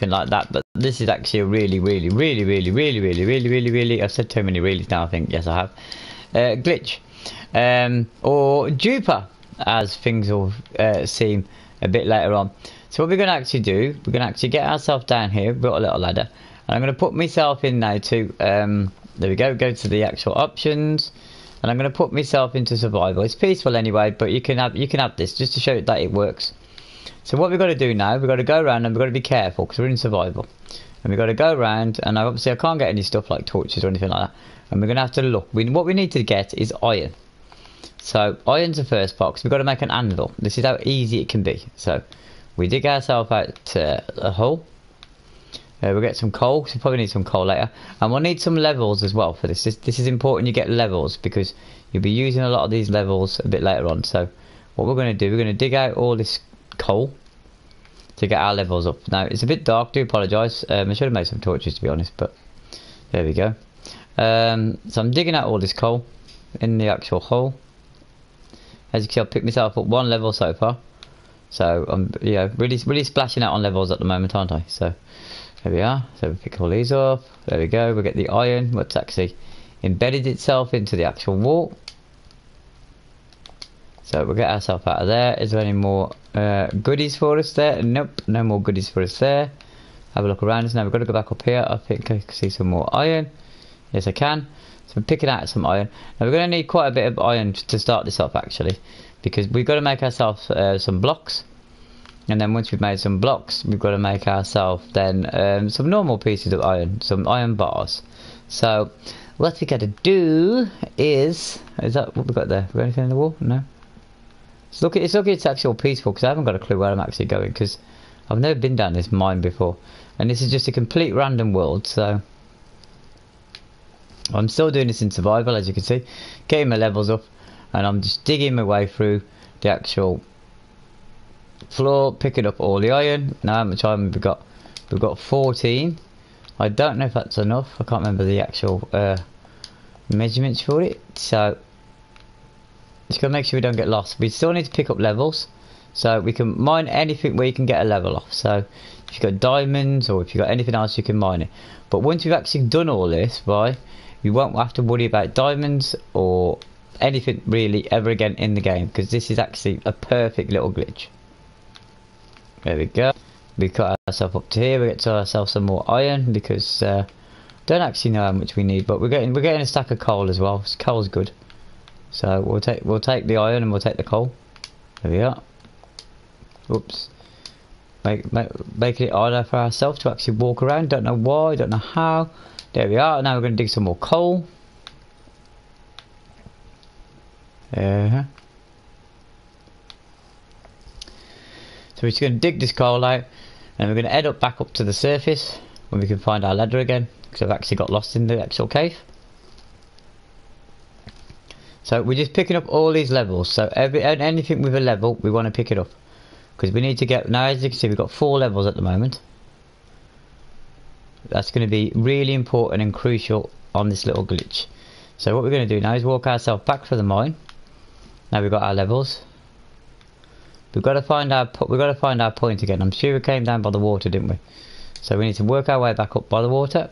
anything like that. But this is actually a really, I've said too many reallys now, I think. Yes, I have. Glitch. Or duper, as things will seem a bit later on. So what we're going to actually do, we're going to actually get ourselves down here. We've got a little ladder. And I'm going to put myself in now to, there we go to the actual options. And I'm going to put myself into survival. It's peaceful anyway, but you can have this just to show you that it works. So what we've got to do now, we've got to go around and we've got to be careful because we're in survival. And we've got to go around, and obviously I can't get any stuff like torches or anything like that. And we're going to have to look. What we need to get is iron. So iron's the first part, because we've got to make an anvil. This is how easy it can be. So we dig ourselves out a hole. We'll get some coal, because we probably need some coal later. And we'll need some levels as well for this. This is important you get levels, because you'll be using a lot of these levels a bit later on. So what we're going to do, we're going to dig out all this coal to get our levels up. Now it's a bit dark, do apologise. I should have made some torches to be honest, but there we go. So I'm digging out all this coal in the actual hole. As you can see, I've picked myself up one level so far. So I'm really splashing out on levels at the moment, aren't I? So there we are. So we pick all these up. There we go. We get the iron, what's actually embedded itself into the actual wall. So we'll get ourselves out of there. Is there any more goodies for us there? Nope, no more goodies for us there. Have a look around us now. We've got to go back up here. I think I can see some more iron. Yes, I can. So we're picking out some iron. Now we're going to need quite a bit of iron to start this off actually, because we've got to make ourselves some blocks. And then once we've made some blocks, we've got to make ourselves then some normal pieces of iron, some iron bars. So what we got to do is that what we got there? We got anything in the wall? No. So it's lucky it's actually all peaceful, because I haven't got a clue where I'm actually going, because I've never been down this mine before, and this is just a complete random world. So I'm still doing this in survival, as you can see, getting my levels up, and I'm just digging my way through the actual floor, picking up all the iron. Now how much iron we've got? We've got 14. I don't know if that's enough. I can't remember the actual measurements for it. So just gotta make sure we don't get lost. We still need to pick up levels, so we can mine anything where you can get a level off. So if you've got diamonds or if you've got anything else, you can mine it. But once you've actually done all this, right, you won't have to worry about diamonds or anything really ever again in the game, because this is actually a perfect little glitch. There we go. We cut ourselves up to here. We get to ourselves some more iron, because don't actually know how much we need, but we're getting a stack of coal as well. Coal's good. So we'll take the iron and we'll take the coal. There we are. Oops. Making it harder for ourselves to actually walk around. Don't know why, don't know how. There we are. Now we're going to dig some more coal. So we're just going to dig this coal out, and we're going to head back up to the surface when we can find our ladder again, because I've actually got lost in the actual cave. So we're just picking up all these levels. So anything with a level, we want to pick it up, because we need to get, now as you can see, we've got 4 levels at the moment. That's going to be really important and crucial on this little glitch. So what we're going to do now is walk ourselves back for the mine. Now we've got our levels. We've got to find our point again. I'm sure we came down by the water, didn't we? So we need to work our way back up by the water,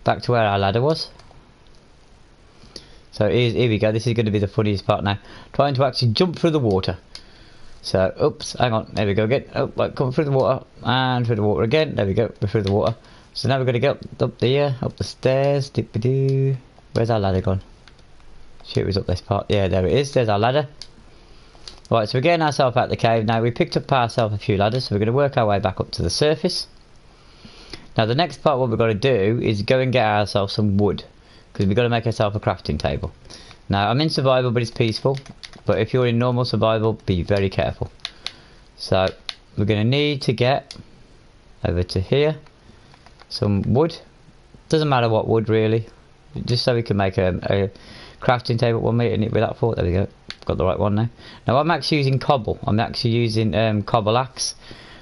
back to where our ladder was. So here we go. This is going to be the funniest part now. Trying to actually jump through the water. So, oops, hang on. There we go again. Oh, right, come through the water. And through the water again. There we go. We're through the water. So now we're going to get up there, up the stairs. Dip-a-doo. Where's our ladder gone? Shit, it was up this part. Yeah, there it is. There's our ladder. Right, so we're getting ourselves out of the cave. Now, we picked up ourselves a few ladders. So we're going to work our way back up to the surface. Now, the next part, what we've got to do is go and get ourselves some wood, because we've got to make ourselves a crafting table. Now I'm in survival, but it's peaceful, but if you're in normal survival, be very careful. So we're going to need to get over to here some wood. Doesn't matter what wood really, just so we can make a crafting table. 1 minute in it with that for. There we go, got the right one now. Now I'm actually using cobble. I'm actually using cobble axe,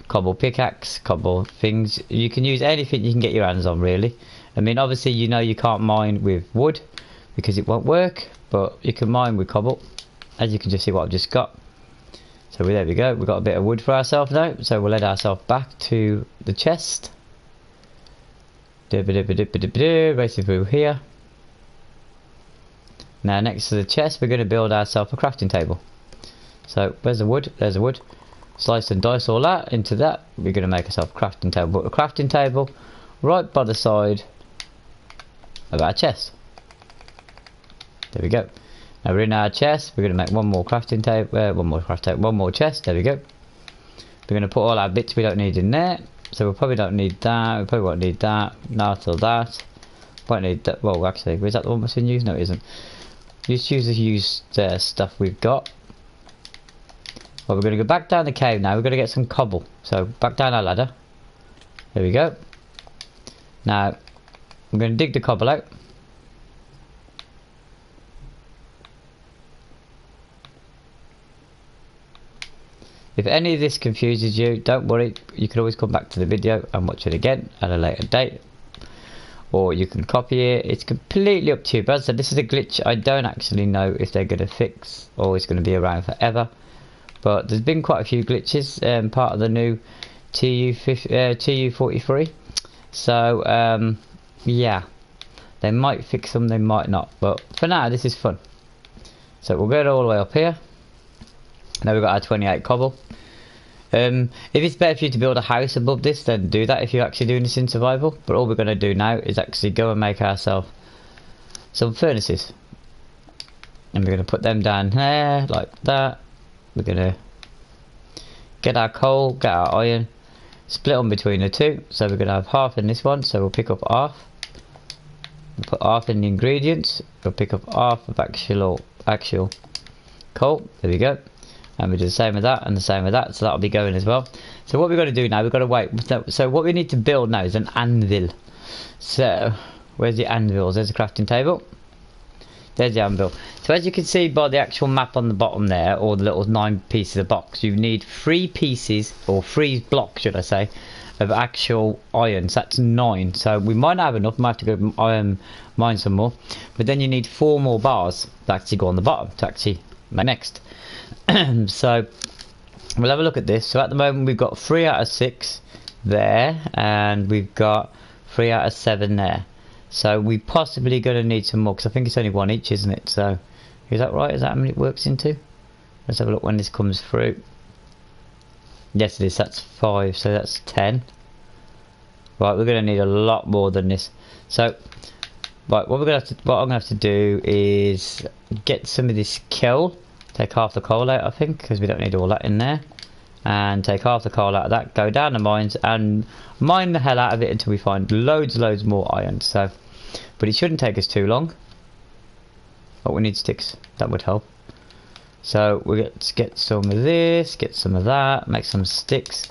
cobble pickaxe, cobble things. You can use anything you can get your hands on really. I mean, obviously, you know you can't mine with wood because it won't work, but you can mine with cobble, as you can just see what I've just got. So there we go. We've got a bit of wood for ourselves now. So we'll head ourselves back to the chest. Racing through here. Now next to the chest, we're going to build ourselves a crafting table. So where's the wood? There's the wood. Slice and dice all that into that. We're going to make ourselves a crafting table. Put a crafting table right by the side of our chest. There we go. Now we're in our chest. We're going to make one more crafting table. One more chest. There we go. We're going to put all our bits we don't need in there. So we probably don't need that. We probably won't need that. Not till that. Won't need that. Well, actually, is that the one that's in use? No, it isn't. Just use the used stuff we've got. Well, we're going to go back down the cave now. We're going to get some cobble. So back down our ladder. There we go. Now I'm going to dig the cobble out. If any of this confuses you, don't worry. You can always come back to the video and watch it again at a later date. Or you can copy it. It's completely up to you. But as I said, this is a glitch I don't actually know if they're going to fix or it's going to be around forever. But there's been quite a few glitches, part of the new TU43. So, yeah. They might fix them, they might not. But for now, this is fun. So we'll go all the way up here. Now we've got our 28 cobble. If it's better for you to build a house above this, then do that if you're actually doing this in survival. But all we're going to do now is actually go and make ourselves some furnaces. And we're going to put them down there, like that. We're going to get our coal, get our iron, split them between the two. So we're going to have half in this one, so we'll pick up half. We'll put half in the ingredients. We'll pick up half of actual coal. There we go. And we do the same with that and the same with that, so that'll be going as well. So what we've got to do now, we've got to wait. So what we need to build now is an anvil. So where's the anvils? There's a crafting table. There's the anvil. So as you can see by the actual map on the bottom there, or the little 9 pieces of box, you need 3 pieces, or 3 blocks should I say, of actual iron. So that's 9. So we might not have enough, we might have to go mine some more. But then you need 4 more bars that actually go on the bottom to actually make next. So we'll have a look at this. So at the moment we've got 3 out of 6 there, and we've got 3 out of 7 there. So we possibly going to need some more, because I think it's only 1 each, isn't it? So is that right? Is that how many it works into? Let's have a look when this comes through. Yes it is, that's 5, so that's 10. Right, we're going to need a lot more than this. So right, what I'm going to have to do is get some of this coal. Take half the coal out, I think, because we don't need all that in there. And take half the coal out of that, go down the mines and mine the hell out of it until we find loads more iron. So, but it shouldn't take us too long. But we need sticks, that would help. So let's get some of this, get some of that, make some sticks.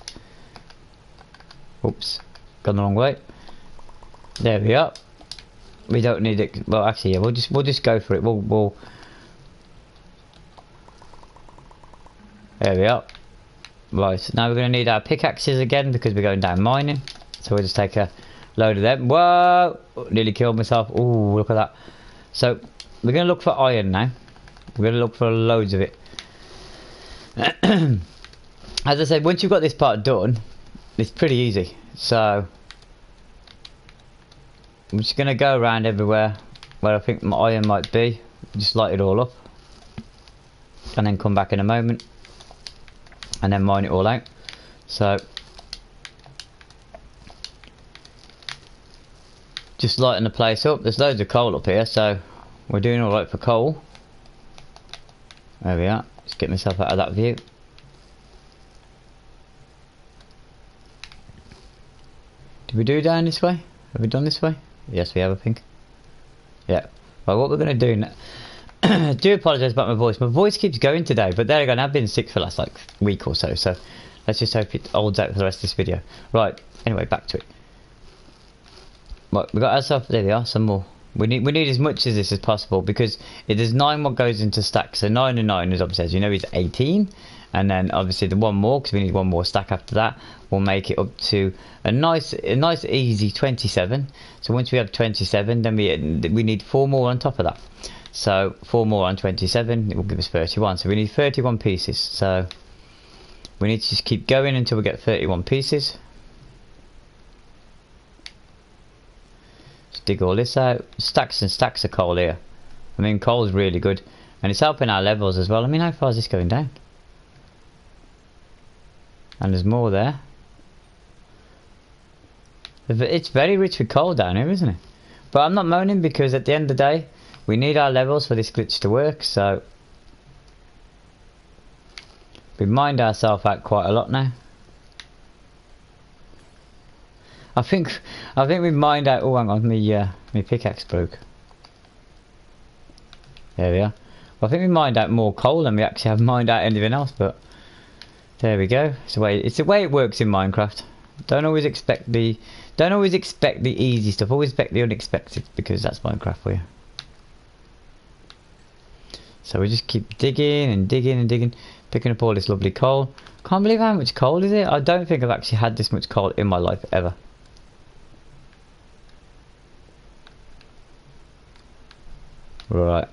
Oops, gone the wrong way. There we are. We don't need it. Well, actually, yeah, we'll just go for it. We'll. There we are. Right, so now we're going to need our pickaxes again because we're going down mining. So we'll just take a load of them. Whoa! Nearly killed myself. Ooh, look at that. So we're going to look for iron now. We're going to look for loads of it. As I said, once you've got this part done, it's pretty easy. So I'm just going to go around everywhere where I think my iron might be. Just light it all up. And then come back in a moment. And then mine it all out. So just lighting the place up. There's loads of coal up here, so we're doing alright for coal. There we are. Just get myself out of that view. Did we do down this way? Have we done this way? Yes we have, I think. Yeah. Well, what we're going to do now, I do apologise about my voice. My voice keeps going today, but there again, I've been sick for the last week or so. So let's just hope it holds out for the rest of this video. Right. Anyway, back to it. Right, we got ourselves. There we are. Some more. We need as much of this as possible because it is 9 what goes into stacks. So 9 and 9 is obviously, as you know, is 18, and then obviously the one more because we need one more stack after that will make it up to a nice easy 27. So once we have 27, then we need 4 more on top of that. So 4 more on 27, it will give us 31. So we need 31 pieces. So We need to just keep going until we get 31 pieces. Just dig all this out. Stacks and stacks of coal here. I mean, coal's really good. And it's helping our levels as well. I mean, how far is this going down? And there's more there. It's very rich with coal down here, isn't it? But I'm not moaning, because at the end of the day, we need our levels for this glitch to work, so we mined ourselves out quite a lot now. I think we mined out. Oh, hang on, my pickaxe broke. There we are. Well, I think we mined out more coal than we actually have mined out anything else, but there we go. It's the way it works in Minecraft. Don't always expect the easy stuff. Always expect the unexpected, because that's Minecraft for you. So we just keep digging and digging and digging, picking up all this lovely coal. Can't believe how much coal is it. I don't think I've actually had this much coal in my life ever. Right.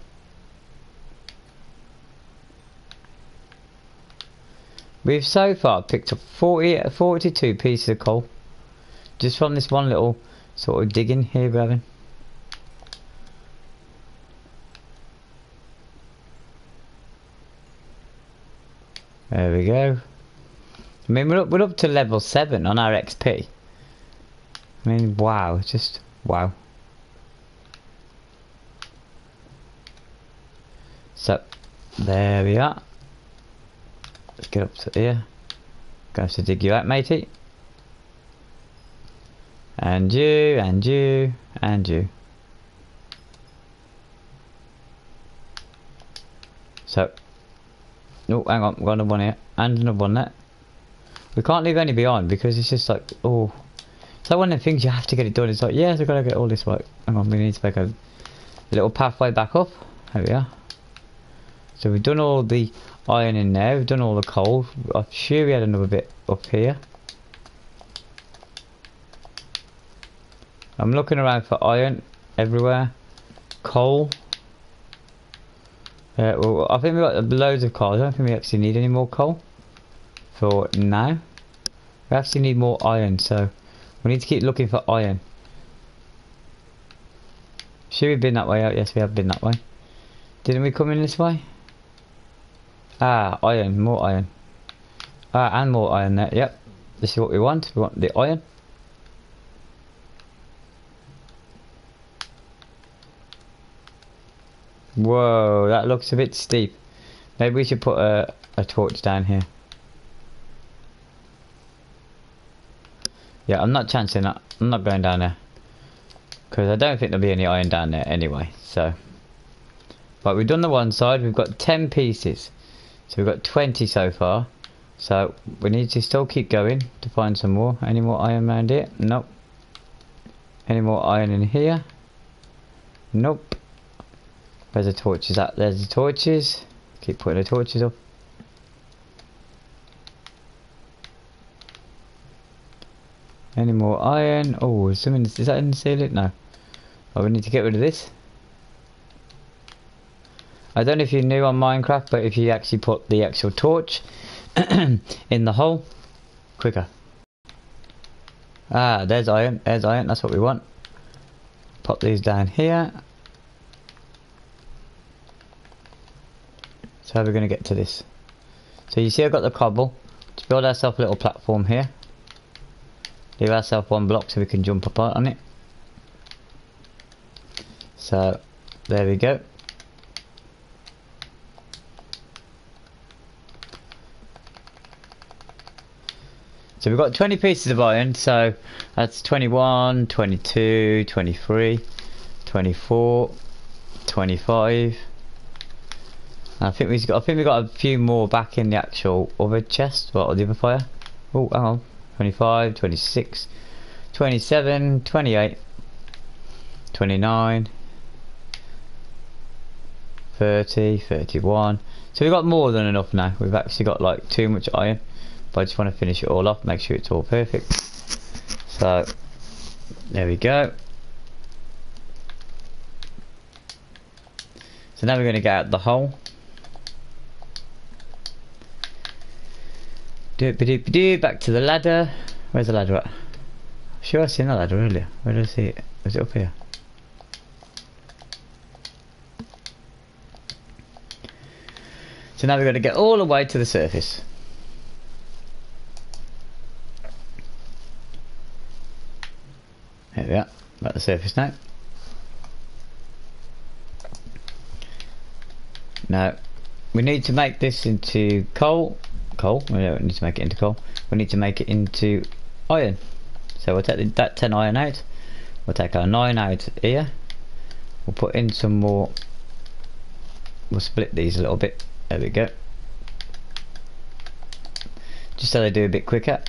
We've so far picked up 42 pieces of coal just from this one little sort of digging here we're having. There we go. I mean, we're up to level 7 on our XP. I mean, wow, just wow. So there we are. Let's get up to here. Going to dig you out, matey. And you, and you, and you. So, oh, hang on, we've got another one here, and another one there. We can't leave any behind, because it's just like, oh, it's like one of the things you have to get it done. It's like, yes, I've got to get all this work. Hang on, we need to make a little pathway back up. There we are. So we've done all the iron in there, we've done all the coal. I'm sure we had another bit up here. I'm looking around for iron everywhere. Coal. Well, I think we've got loads of coal. I don't think we actually need any more coal for now. We actually need more iron, so we need to keep looking for iron. Should we have been that way out? Yes, we have been that way. Didn't we come in this way? Ah, iron, more iron. Ah, and more iron there. Yep, this is what we want. We want the iron. Whoa, that looks a bit steep. Maybe we should put a torch down here. Yeah, I'm not chancing that. I'm not going down there, because I don't think there'll be any iron down there anyway. So, but we've done the one side. We've got 10 pieces, so we've got 20 so far. So we need to still keep going to find some more. Any more iron around here? Nope. Any more iron in here? Nope. Where's the torches at? There's the torches. Keep putting the torches up. Any more iron? Oh, is that in the ceiling? No. Oh, we need to get rid of this. I don't know if you're new on Minecraft, but if you actually put the actual torch in the hole, quicker. Ah, there's iron. There's iron. That's what we want. Pop these down here. So how are we going to get to this? So you see I've got the cobble. To build ourselves a little platform here. Leave ourselves one block so we can jump up on it. So there we go. So we've got 20 pieces of iron, so that's 21, 22, 23, 24, 25. I think we got a few more back in the actual other chest, or the other fire. Oh, hang on. 25, 26, 27, 28, 29, 30, 31. So we've got more than enough now. We've actually got like too much iron, but I just want to finish it all off, make sure it's all perfect. So there we go. So now we're going to get out the hole. Do back to the ladder. Where's the ladder at? Sure, I seen the ladder earlier. Where did I see it? Was it up here? So now we've got to get all the way to the surface. There we are. At the surface now. Now we need to make this into coal. We don't need to make it into coal. We need to make it into iron. So we'll take that 10 iron out. We'll take our 9 out here. We'll put in some more. We'll split these a little bit. There we go. Just so they do a bit quicker.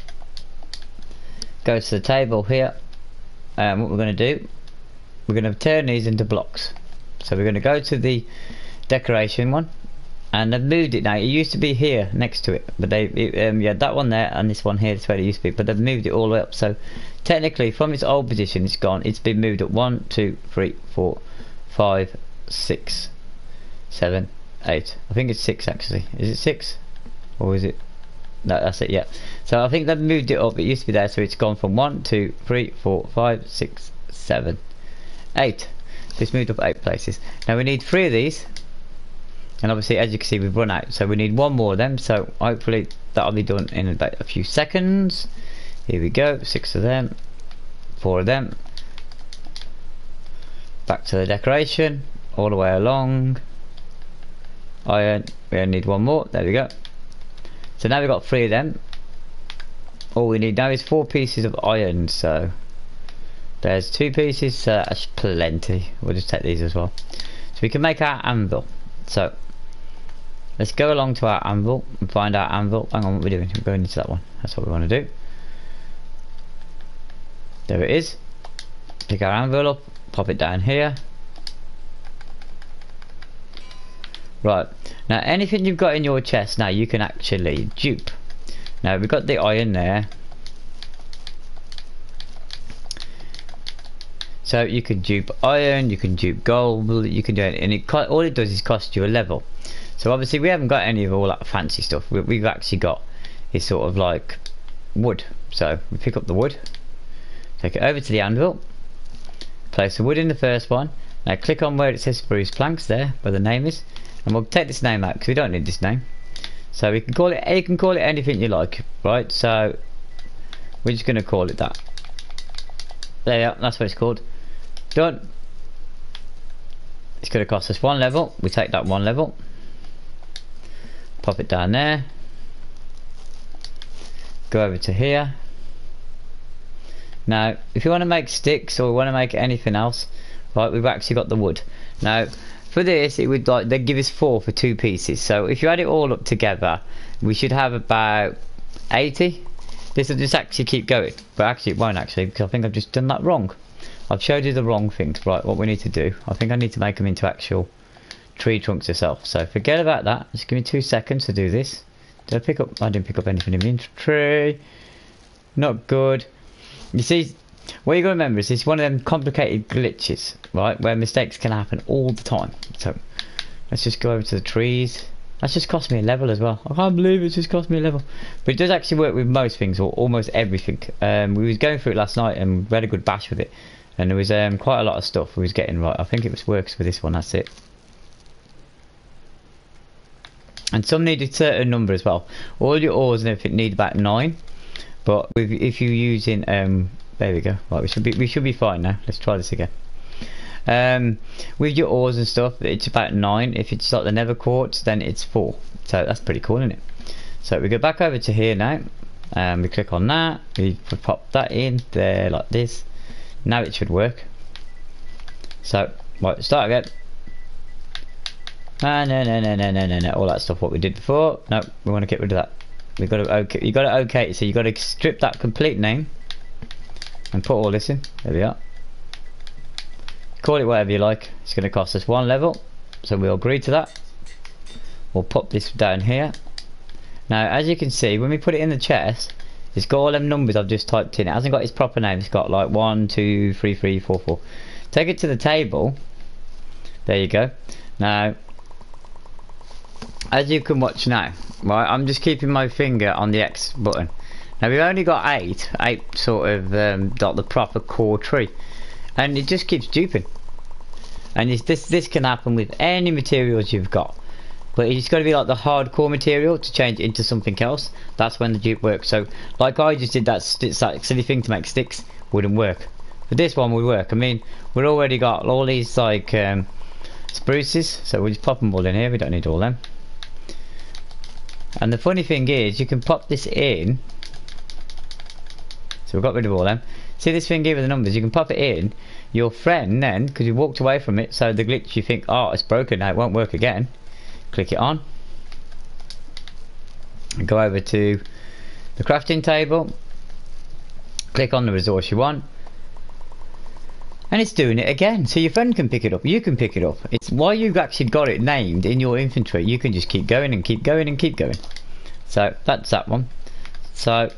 Go to the table here. And what we're going to do, we're going to turn these into blocks. So we're going to go to the decoration one, and they've moved it now. It used to be here next to it, but yeah, that one there and this one here, that's where it used to be, but they've moved it all the way up. So technically from its old position it's gone. It's been moved up 1 2 3 4 5 6 7 8. I think it's 6 actually. Is it 6 or is it? No, that's it. Yeah, so I think they've moved it up. It used to be there, so it's gone from 1 2 3 4 5 6 7 8. It's moved up 8 places. Now we need 3 of these, and obviously as you can see we've run out, so we need 1 more of them. So hopefully that'll be done in about a few seconds. Here we go. 6 of them, 4 of them. Back to the decoration, all the way along. Iron. We only need 1 more. There we go. So now we've got 3 of them. All we need now is 4 pieces of iron. So there's 2 pieces, so that's plenty. We'll just take these as well. So we can make our anvil. So let's go along to our anvil and find our anvil. Hang on, what we're doing? We're going into that one. That's what we want to do. There it is. Pick our anvil up, pop it down here. Right, now anything you've got in your chest now you can actually dupe. Now we've got the iron there, so you can dupe iron, you can dupe gold, you can do it, and all it does is cost you a level. So obviously we haven't got any of all that fancy stuff. We've actually got is sort of like wood. So we pick up the wood, take it over to the anvil, place the wood in the first one. Now click on where it says spruce planks there, where the name is. And we'll take this name out because we don't need this name. So we can call it. You can call it anything you like, right? So we're just going to call it that. There you go. That's what it's called. Done. It's going to cost us 1 level. We take that 1 level. Pop it down there. Go over to here. Now, if you want to make sticks or want to make anything else, right? We've actually got the wood. Now, for this, it would like they'd give us 4 for 2 pieces. So if you add it all up together, we should have about 80. This will just actually keep going, but actually it won't actually, because I think I've just done that wrong. I've showed you the wrong thing. Right, what we need to do, I think I need to make them into actual tree trunks itself. So forget about that. Just give me 2 seconds to do this. Did I pick up? I didn't pick up anything in the inventory. Not good. You see, what you got to remember is it's one of them complicated glitches, right, where mistakes can happen all the time. So let's just go over to the trees. That's just cost me a level as well. I can't believe it's just cost me a level. But it does actually work with most things, or almost everything. We was going through it last night and we had a good bash with it, and there was quite a lot of stuff we was getting right. I think it was works with this one. That's it. And some needed a certain number as well. All your ores and everything need about 9, but if you're using there we go. Right, we should be fine now. Let's try this again. With your ores and stuff, it's about 9. If it's like the nether quartz, then it's 4. So that's pretty cool, isn't it? So we go back over to here now. We click on that. We pop that in there like this. Now it should work. So right, start again. No. All that stuff what we did before. No, we want to get rid of that. We got to okay. You got to okay. So you got to strip that complete name and put all this in. There we are. Call it whatever you like. It's going to cost us 1 level, so we'll agree to that. We'll pop this down here. Now as you can see, when we put it in the chest, it's got all them numbers I've just typed in. It hasn't got its proper name. It's got like 1 2 3 3 4 4. Take it to the table. There you go. Now as you can watch now, Right, I'm just keeping my finger on the X button. Now we've only got eight sort of got the proper core tree, and it just keeps duping. And this can happen with any materials you've got, but it's got to be like the hardcore material to change it into something else. That's when the dupe works. So like I just did that silly thing to make sticks, wouldn't work. But this one would work. I mean, we've already got all these like spruces, so we'll just pop them all in here. We don't need all them. And the funny thing is, you can pop this in. So we've got rid of all them. See this thing here with the numbers? You can pop it in. Your friend then, because you walked away from it, so the glitch you think, oh, it's broken now, it won't work again. Click it on. And go over to the crafting table. Click on the resource you want. And it's doing it again. So your friend can pick it up. You can pick it up. It's why you've actually got it named in your inventory. You can just keep going and keep going and keep going. So that's that one. So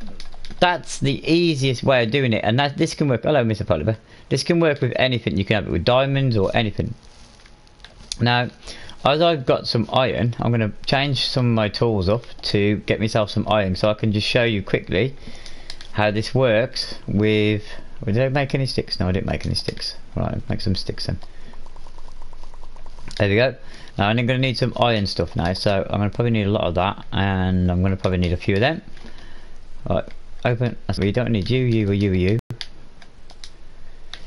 that's the easiest way of doing it, and this can work. Hello, Mr. Polyber. This can work with anything. You can have it with diamonds or anything. Now, as I've got some iron, I'm going to change some of my tools up to get myself some iron, so I can just show you quickly how this works with. Did I make any sticks? No, I didn't make any sticks. Right, make some sticks then. There we go. Now I'm going to need some iron stuff now, so I'm going to probably need a lot of that, and I'm going to probably need a few of them. Right. Open. We don't need you.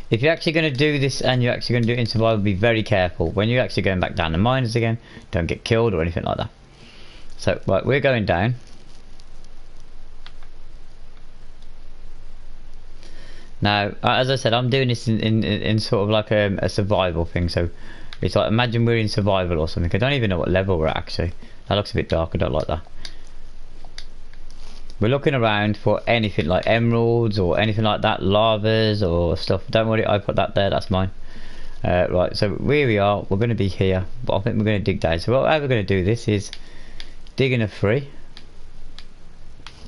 If you're actually going to do this and you're actually going to do it in survival, be very careful when you're actually going back down the mines again. Don't get killed or anything like that. So right, we're going down. Now, as I said, I'm doing this in sort of like a survival thing. So it's like, imagine we're in survival or something. I don't even know what level we're at actually. That looks a bit dark. I don't like that. We're looking around for anything like emeralds or anything like that, lavas or stuff. Don't worry, I put that there, that's mine. Right, so here we are, we're going to be here, but I think we're going to dig down. So how we're going to do this is digging a free.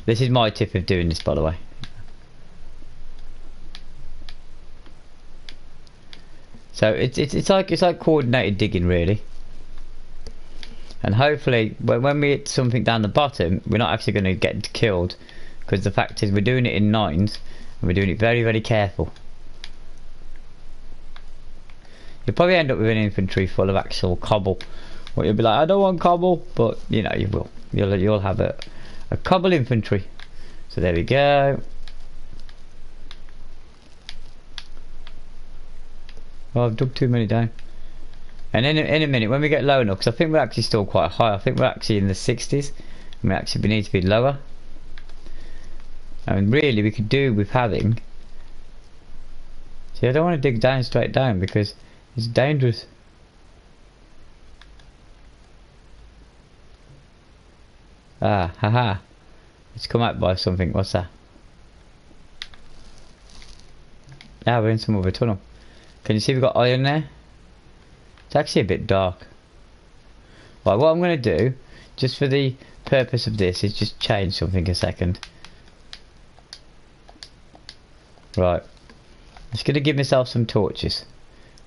This is my tip of doing this, by the way. So it's like coordinated digging really. And hopefully, when we hit something down the bottom, we're not actually going to get killed. Because the fact is, we're doing it in nines. And we're doing it very, very careful. You'll probably end up with an inventory full of actual cobble. Or you'll be like, I don't want cobble. But, you know, you will. You'll have a cobble inventory. So there we go. Oh, I've dug too many down. And in a minute, when we get low enough, because I think we're actually still quite high. I think we're actually in the 60s. And we actually need to be lower. I mean, really, we could do with having. See, I don't want to dig down straight down because it's dangerous. Ah, haha. It's come out by something. What's that? Now we're in some other tunnel. Can you see we've got iron there? It's actually a bit dark. Right, what I'm going to do, just for the purpose of this, is just change something a second. Right. I'm just going to give myself some torches.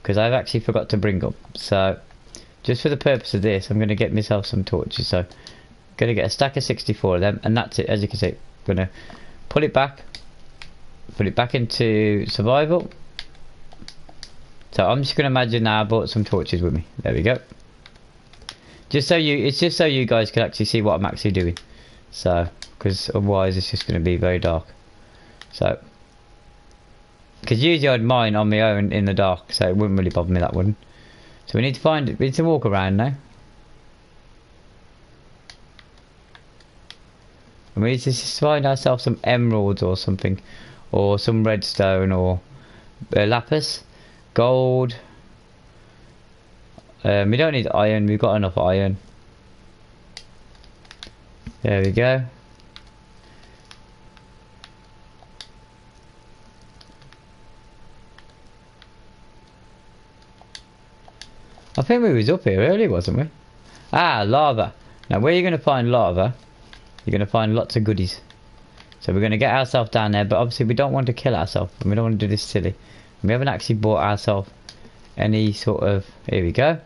Because I've actually forgot to bring up. So, just for the purpose of this, I'm going to get myself some torches. So, I'm going to get a stack of 64 of them. And that's it, as you can see. I'm going to pull it back. Put it back into survival. So I'm just going to imagine now I brought some torches with me. There we go. It's just so you guys can actually see what I'm actually doing. So, because otherwise it's just going to be very dark. So, because usually I'd mine on my own in the dark, so it wouldn't really bother me, that wouldn't. So we need to walk around now. And we need to just find ourselves some emeralds or something. Or some redstone or lapis. Gold. We don't need iron, we've got enough iron. There we go. I think we was up here earlier, wasn't we? Ah, lava. Now where you're going to find lava, you're going to find lots of goodies. So we're going to get ourselves down there, but obviously we don't want to kill ourselves. And we don't want to do this silly. We haven't actually bought ourselves any sort of... Here we go.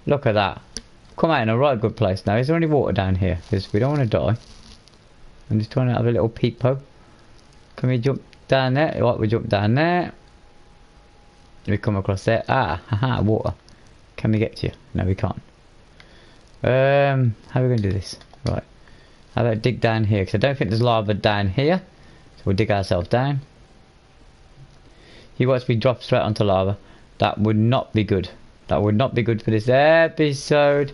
Look at that. come out in a right good place now. Is there any water down here? Because we don't want to die. I'm just trying to have a little peep-po. Can we jump down there? Right, we jump down there. We come across there. Ah, haha, water. Can we get to you? No, we can't. How are we going to do this? Right. How about dig down here? Because I don't think there's lava down here. So we'll dig ourselves down. You watch me drop straight onto lava. That would not be good. That would not be good for this episode.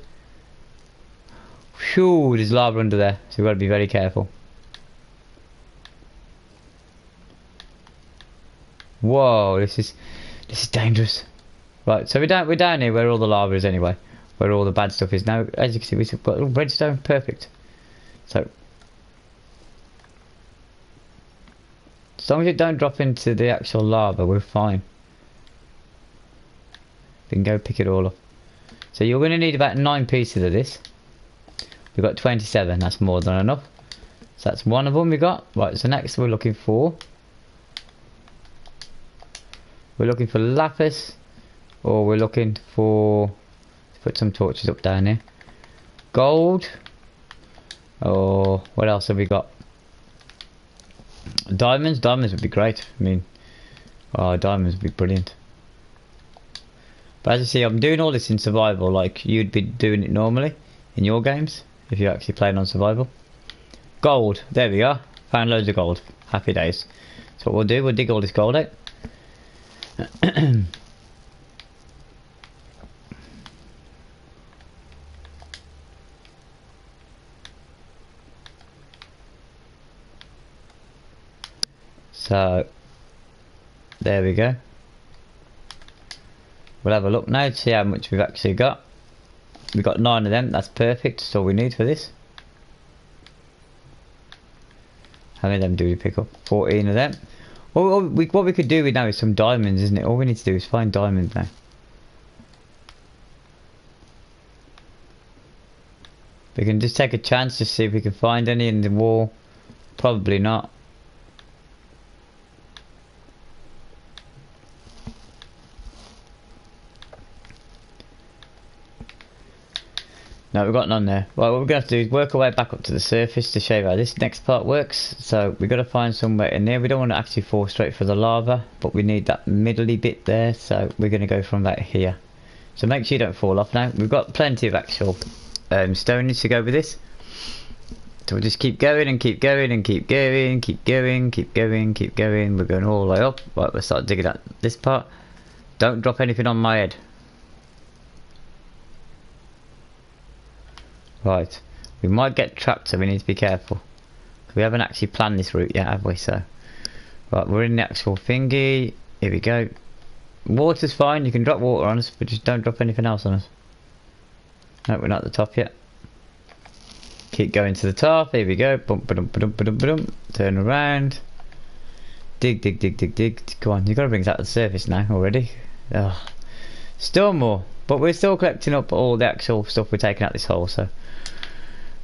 Phew, there's lava under there. So we've got to be very careful. Whoa, this is dangerous. Right, so we're down here where all the lava is anyway. Where all the bad stuff is. Now, as you can see, we've got redstone. Perfect. So, as long as it don't drop into the actual lava, we're fine. We can go pick it all up. So you're going to need about 9 pieces of this. We've got 27. That's more than enough. So that's one of them we got. Right, so next we're looking for... We're looking for lapis. Or we're looking for... Let's put some torches up down here. Gold. Or what else have we got? Diamonds. Diamonds would be great. I mean, oh, diamonds would be brilliant. But as you see, I'm doing all this in survival like you'd be doing it normally in your games if you're actually playing on survival. Gold. There we are. Found loads of gold. Happy days. So what we'll do, we'll dig all this gold out. So, there we go. We'll have a look now to see how much we've actually got. We've got 9 of them, that's perfect, that's all we need for this. How many of them do we pick up? 14 of them. Well, what we could do with now is some diamonds, isn't it? All we need to do is find diamonds now. We can just take a chance to see if we can find any in the wall. Probably not. No, we've got none there. Well, what we're going to have to do is work our way back up to the surface to show you how this next part works. So we've got to find somewhere in there. We don't want to actually fall straight for the lava, but we need that middly bit there. So we're going to go from about here. So make sure you don't fall off now. We've got plenty of actual stones to go with this. So we'll just keep going and keep going and keep going, keep going, keep going, keep going. We're going all the way up. Right, we'll start digging at this part. Don't drop anything on my head. Right, we might get trapped, so we need to be careful. We haven't actually planned this route yet, have we? So, right, we're in the actual thingy. Here we go. Water's fine. You can drop water on us, but just don't drop anything else on us. No, we're not at the top yet. Keep going to the top. Here we go. Bump, ba-dum, ba-dum, ba-dum, ba-dum. Turn around. Dig, dig, dig, dig, dig. Come on, you've got to bring us out to the surface now already. Ugh. Still more, but we're still collecting up all the actual stuff we're taking out this hole, so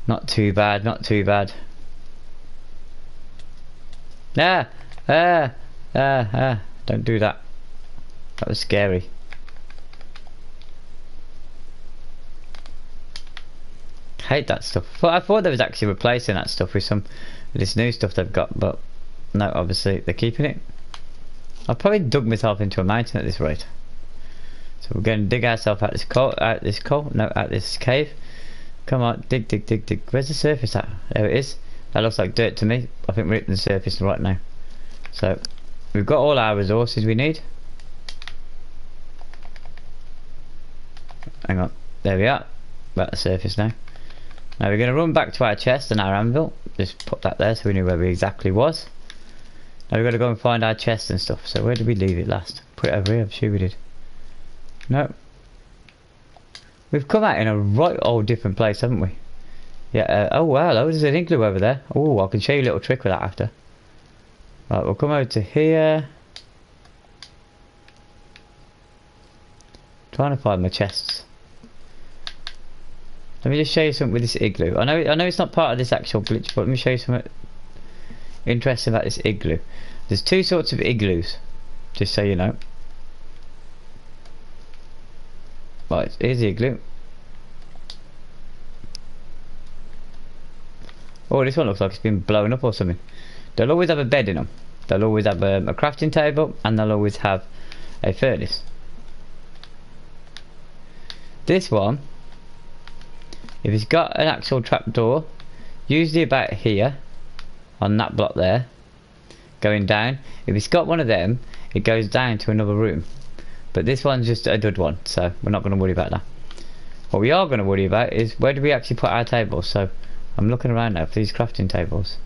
not too bad, not too bad. Don't do that. That was scary. Hate that stuff. But I thought they was actually replacing that stuff with some this new stuff they've got, but no, obviously they're keeping it. I've probably dug myself into a mountain at this rate. So we're going to dig ourselves out this cave. Come on, dig, dig, dig, dig. Where's the surface at? There it is. That looks like dirt to me. I think we're hitting the surface right now. So we've got all our resources we need. Hang on, there we are. We're at the surface now. Now we're going to run back to our chest and our anvil. Just put that there so we knew where we exactly was. Now we've got to go and find our chest and stuff. So where did we leave it last? Put it over here, I'm sure we did. No. We've come out in a right old different place, haven't we? Yeah, oh wow, there's an igloo over there. Oh, I can show you a little trick with that after. Right, we'll come over to here. Trying to find my chests. Let me just show you something with this igloo. I know it's not part of this actual glitch, but let me show you something interesting about this igloo. There's 2 sorts of igloos, just so you know. Right, here's the igloo. Oh, this one looks like it's been blown up or something. They'll always have a bed in them. They'll always have a crafting table, and they'll always have a furnace. This one, if it's got an actual trapdoor, usually about here, on that block there, going down. If it's got one of them, it goes down to another room. But this one's just a dud one, so we're not going to worry about that. What we are going to worry about is where do we actually put our tables. So I'm looking around now for these crafting tables.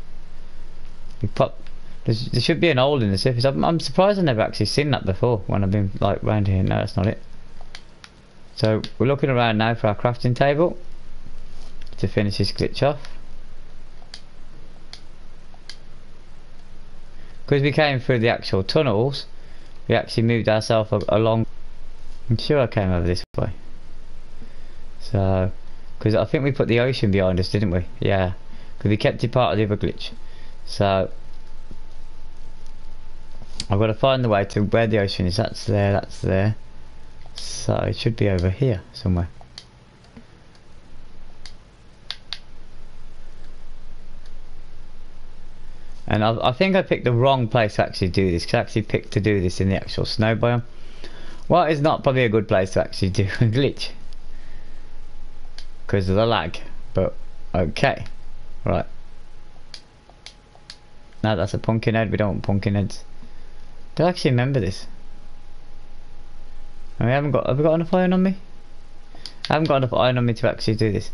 We pop. There should be an hole in the surface. I'm surprised I've never actually seen that before when I've been like round here. No, that's not it. So we're looking around now for our crafting table to finish this glitch off. Because we came through the actual tunnels, we actually moved ourselves along. I'm sure I came over this way. So, because I think we put the ocean behind us, didn't we? Yeah, because we kept it part of the other glitch. So, I've got to find the way to where the ocean is. That's there, that's there. So, it should be over here somewhere. And I think I picked the wrong place to actually do this, because I actually picked to do this in the actual snow biome. Well, it's not probably a good place to actually do a glitch, because of the lag, but okay. Right. No, that's a pumpkin head, we don't want pumpkin heads. Do I actually remember this? And have we got enough iron on me? I haven't got enough iron on me to actually do this.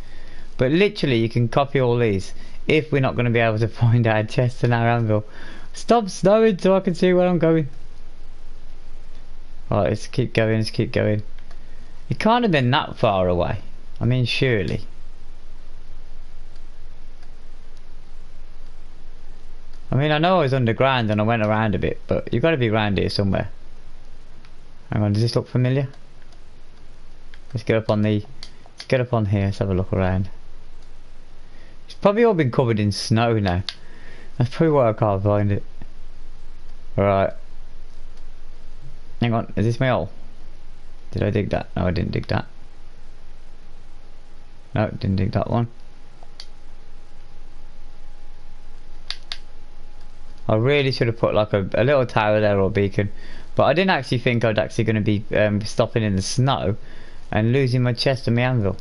But literally you can copy all these if we're not going to be able to find our chest and our anvil. Stop snowing so I can see where I'm going. Right, let's keep going, let's keep going. It can't have been that far away. I mean, surely. I mean, I know I was underground and I went around a bit, but you've got to be around here somewhere. Hang on, does this look familiar? Let's get up on the... Let's get up on here, let's have a look around. It's probably all been covered in snow now. That's probably why I can't find it. Alright. Hang on, is this my hole? Did I dig that? No, I didn't dig that. No, didn't dig that one. I really should have put like a little tower there or a beacon. But I didn't actually think I'd actually going to be stopping in the snow and losing my chest and my anvil.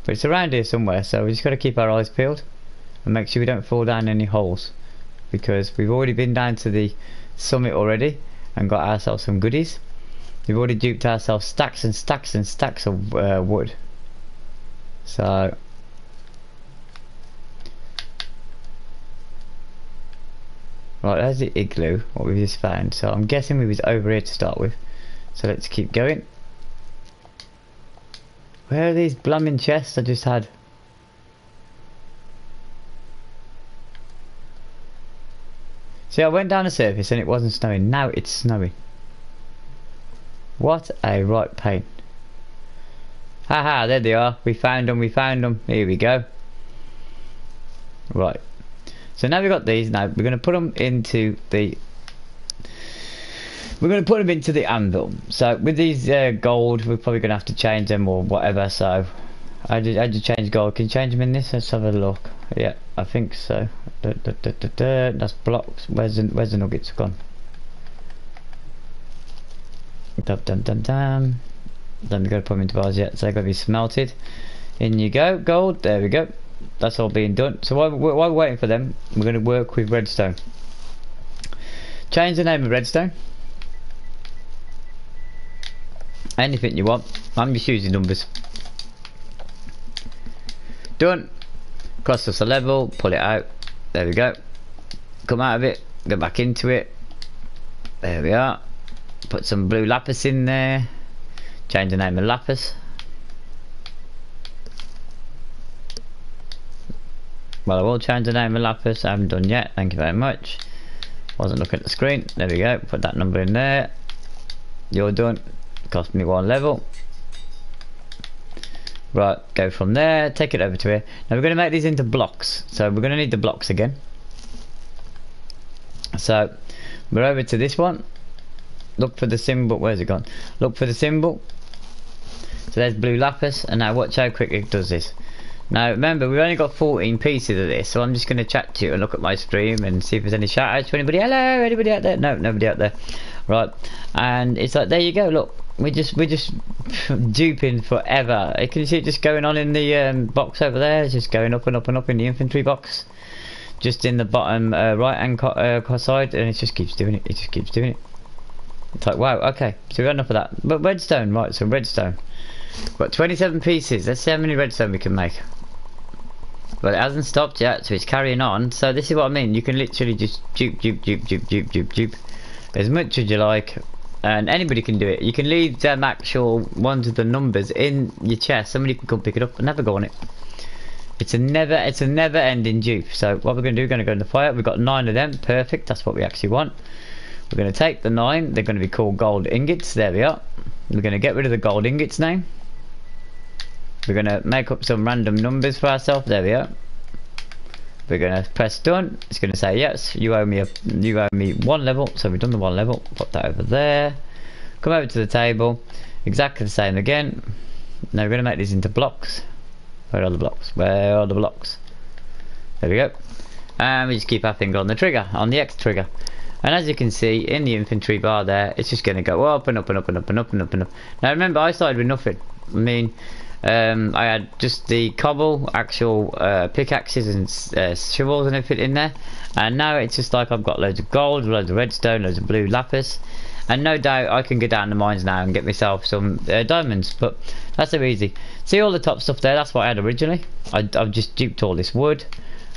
But it's around here somewhere, so we just got to keep our eyes peeled and make sure we don't fall down any holes, because we've already been down to the summit already and got ourselves some goodies. We've already duped ourselves stacks and stacks and stacks of wood. So right, there's the igloo, what we just found. So I'm guessing we was over here to start with. So let's keep going. Where are these blooming chests I just had? See, I went down the surface and it wasn't snowing. Now it's snowing. What a right pain. Haha, there they are. We found them, we found them. Here we go. Right. So now we've got these. Now we're going to put them into the... We're going to put them into the anvil. So with these gold, we're probably going to have to change them or whatever. So I did change gold. Can you change them in this? Let's have a look. Yeah, I think so. That's blocks. Where's the nuggets gone? Dum dum dum dum. Then we've got to put them into bars yet. So they've got to be smelted. In you go, gold. There we go. That's all being done. So while we're waiting for them, we're going to work with redstone. Change the name of redstone. Anything you want. I'm just using numbers. Done. Cross us a level. Pull it out. There we go. Come out of it. Go back into it. There we are. Put some blue lapis in there. Change the name of lapis. Well, I will change the name of lapis. I haven't done yet. Thank you very much. Wasn't looking at the screen. There we go. Put that number in there. You're done. Cost me 1 level. Right, go from there. Take it over to here. Now we're going to make these into blocks. So we're going to need the blocks again. So we're over to this one. Look for the symbol. Where's it gone? Look for the symbol. So there's blue lapis. And now watch how quick it does this. Now remember, we've only got 14 pieces of this, so I'm just going to chat to you and look at my stream and see if there's any shout outs to anybody. Hello, anybody out there? No, nobody out there. Right, and it's like, there you go, look, we're just duping forever. You can see it just going on in the box over there. It's just going up and up and up in the infantry box, just in the bottom right hand side, and it just keeps doing it. It just keeps doing it. It's like, wow, okay, so we've got enough of that. But redstone, right, so redstone. We've got 27 pieces. Let's see how many redstone we can make. But it hasn't stopped yet, so it's carrying on. So this is what I mean. You can literally just dupe as much as you like, and anybody can do it. You can leave them actual ones with the numbers in your chest. Somebody can come pick it up and never go on it. It's a never ending dupe. So what we're going to do, we're going to go in the fire. We've got 9 of them. Perfect. That's what we actually want. We're going to take the 9. They're going to be called gold ingots. There we are. We're going to get rid of the gold ingots name. We're going to make up some random numbers for ourselves. There we are. We're going to press done. It's going to say yes, you owe me 1 level. So we've done the 1 level. Put that over there. Come over to the table. Exactly the same again. Now we're going to make these into blocks. Where are the blocks? Where are the blocks? There we go. And we just keep our finger on the trigger, on the X trigger. And as you can see in the infantry bar there, it's just going to go up and up and up and up and up and up and up. Now remember, I started with nothing. I mean, I had just the cobble, actual pickaxes and shovels and everything in there, and now it's just like I've got loads of gold, loads of redstone, loads of blue lapis, and no doubt I can go down the mines now and get myself some diamonds. But that's so easy. See all the top stuff there? That's what I had originally. I've just duped all this wood,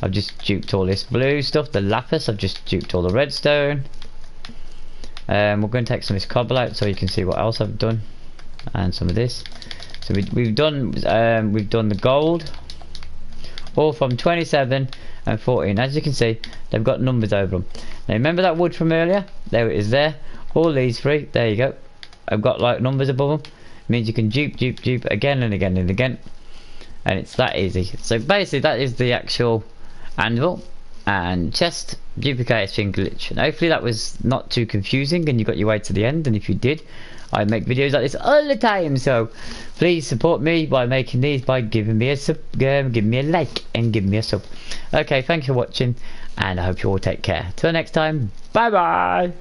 I've just duped all this blue stuff, the lapis, I've just duped all the redstone. We're going to take some of this cobble out so you can see what else I've done, and some of this. So we've done the gold, all from 27 and 14. As you can see, they've got numbers over them. Now remember that wood from earlier? There it is there. All these 3, there you go. I've got like numbers above them. It means you can dupe again and again and again. And it's that easy. So basically that is the actual anvil and chest duplicated thing glitch. And hopefully that was not too confusing and you got your way to the end. And if you did, I make videos like this all the time, so please support me by making these by giving me a give me a like and give me a sub. Okay, thanks for watching, and I hope you all take care. Till next time, bye bye.